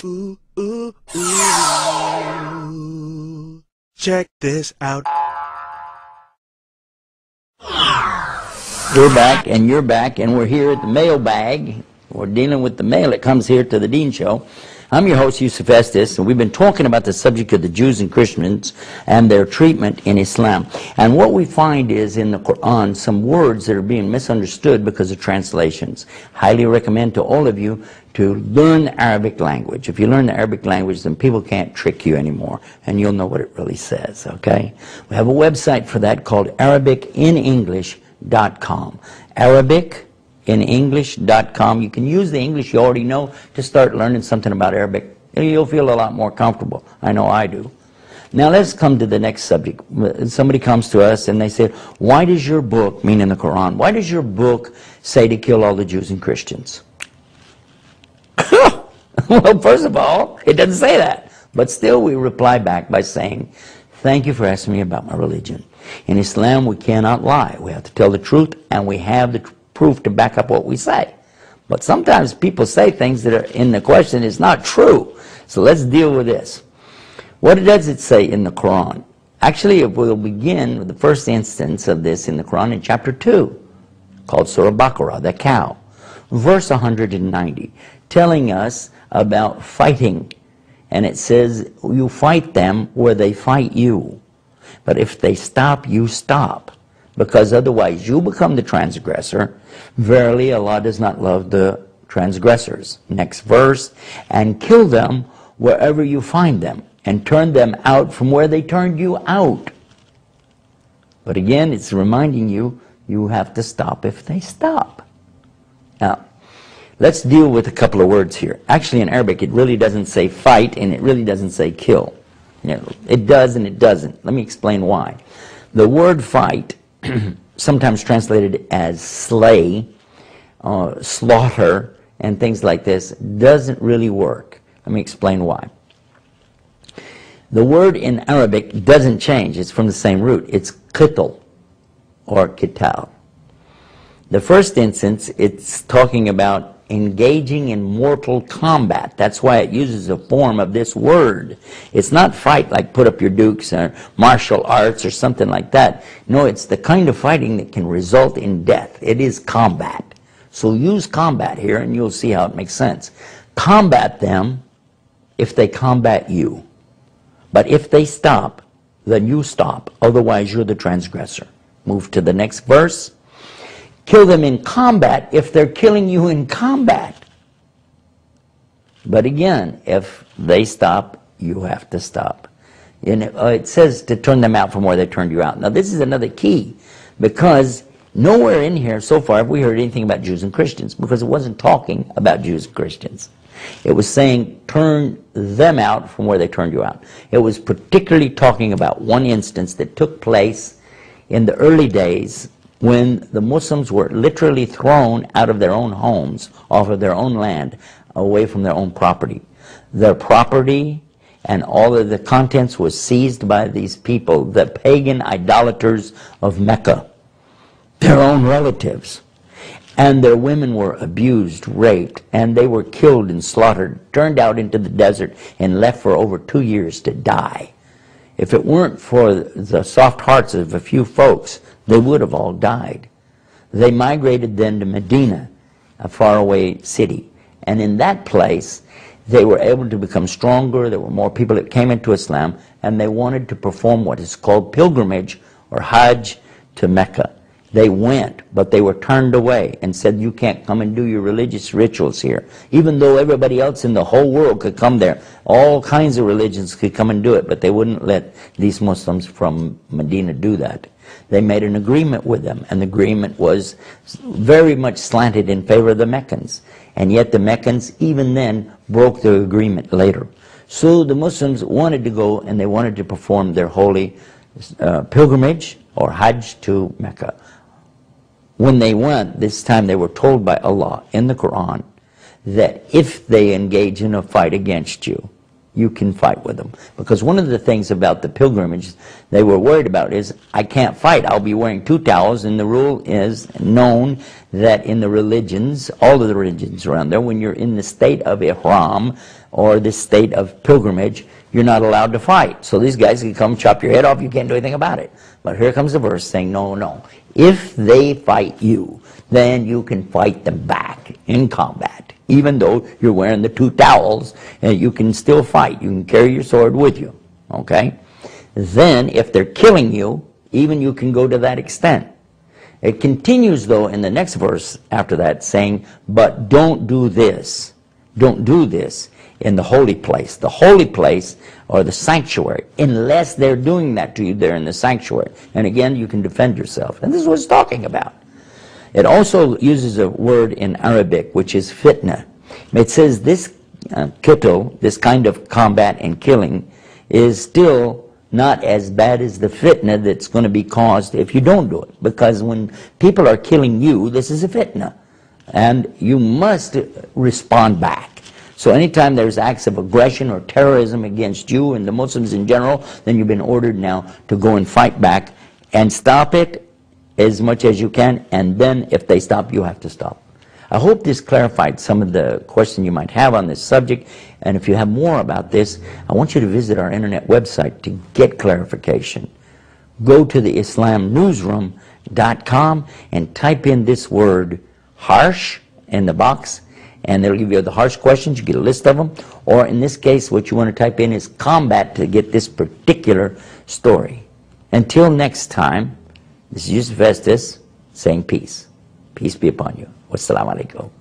Ooh, ooh, ooh. Check this out. We're back, and you're back, and we're here at the mailbag. We're dealing with the mail that comes here to the Dean Show. I'm your host, Yusuf Estes, and we've been talking about the subject of the Jews and Christians and their treatment in Islam. And what we find is in the Quran some words that are being misunderstood because of translations. Highly recommend to all of you to learn the Arabic language. If you learn the Arabic language, then people can't trick you anymore, and you'll know what it really says, okay? We have a website for that called ArabicInEnglish.com. ArabicInEnglish.com. You can use the English you already know to start learning something about Arabic. You'll feel a lot more comfortable. I know I do. Now let's come to the next subject. Somebody comes to us and they say, why does your book, meaning the Quran, why does your book say to kill all the Jews and Christians? Well, first of all, it doesn't say that. But still we reply back by saying, thank you for asking me about my religion. In Islam, we cannot lie. We have to tell the truth, and we have the proof to back up what we say. But sometimes people say things that are in the question is not true. So let's deal with this. What does it say in the Quran? Actually, we'll begin with the first instance of this in the Quran in chapter 2, called Surah Baqarah, the cow, verse 190, telling us about fighting. And it says, you fight them where they fight you. But if they stop, you stop. Because otherwise you become the transgressor. Verily, Allah does not love the transgressors. Next verse, and kill them wherever you find them, and turn them out from where they turned you out. But again, it's reminding you, you have to stop if they stop. Now, let's deal with a couple of words here. Actually, in Arabic, it really doesn't say fight, and it really doesn't say kill. You know, it does and it doesn't. Let me explain why. The word fight, sometimes translated as slay, slaughter, and things like this, doesn't really work. Let me explain why. The word in Arabic doesn't change. It's from the same root. It's qitl or qital. The first instance, it's talking about engaging in mortal combat. That's why it uses a form of this word. It's not fight like put up your dukes or martial arts or something like that. No, it's the kind of fighting that can result in death. It is combat. So use combat here and you'll see how it makes sense. Combat them if they combat you. But if they stop, then you stop. Otherwise, you're the transgressor. Move to the next verse. Kill them in combat if they're killing you in combat. But again, if they stop, you have to stop. And it says to turn them out from where they turned you out. Now this is another key, because nowhere in here so far have we heard anything about Jews and Christians, because it wasn't talking about Jews and Christians. It was saying turn them out from where they turned you out. It was particularly talking about one instance that took place in the early days when the Muslims were literally thrown out of their own homes, off of their own land, away from their own property. Their property and all of the contents was seized by these people, the pagan idolaters of Mecca, their own relatives. And their women were abused, raped, and they were killed and slaughtered, turned out into the desert, and left for over 2 years to die. If it weren't for the soft hearts of a few folks, they would have all died. They migrated then to Medina, a faraway city. And in that place, they were able to become stronger. There were more people that came into Islam, and they wanted to perform what is called pilgrimage or Hajj to Mecca. They went, but they were turned away and said, you can't come and do your religious rituals here. Even though everybody else in the whole world could come there. All kinds of religions could come and do it, but they wouldn't let these Muslims from Medina do that. They made an agreement with them, and the agreement was very much slanted in favor of the Meccans. And yet the Meccans, even then, broke their agreement later. So the Muslims wanted to go, and they wanted to perform their holy pilgrimage or Hajj to Mecca. When they went, this time they were told by Allah in the Quran that if they engage in a fight against you, you can fight with them. Because one of the things about the pilgrimage they were worried about is, I can't fight, I'll be wearing 2 towels, and the rule is known that in the religions, all of the religions around there, when you're in the state of ihram, or the state of pilgrimage, you're not allowed to fight. So these guys can come chop your head off, you can't do anything about it. But here comes the verse saying, no, no. If they fight you, then you can fight them back in combat. Even though you're wearing the 2 towels, you can still fight. You can carry your sword with you. Okay? Then, if they're killing you, even you can go to that extent. It continues, though, in the next verse after that, saying, but don't do this. Don't do this in the holy place, or the sanctuary, unless they're doing that to you there in the sanctuary. And again, you can defend yourself. And this is what it's talking about. It also uses a word in Arabic, which is fitna. It says this qitl, this kind of combat and killing, is still not as bad as the fitna that's going to be caused if you don't do it. Because when people are killing you, this is a fitna. And you must respond back. So anytime there's acts of aggression or terrorism against you and the Muslims in general, then you've been ordered now to go and fight back and stop it as much as you can, and then if they stop, you have to stop. I hope this clarified some of the questions you might have on this subject, and if you have more about this, I want you to visit our internet website to get clarification. Go to the IslamNewsroom.com and type in this word, harsh, in the box, and they'll give you the harsh questions. You get a list of them. Or in this case, what you want to type in is combat to get this particular story. Until next time, this is Yusuf Estes saying peace. Peace be upon you. Wassalamu alaikum.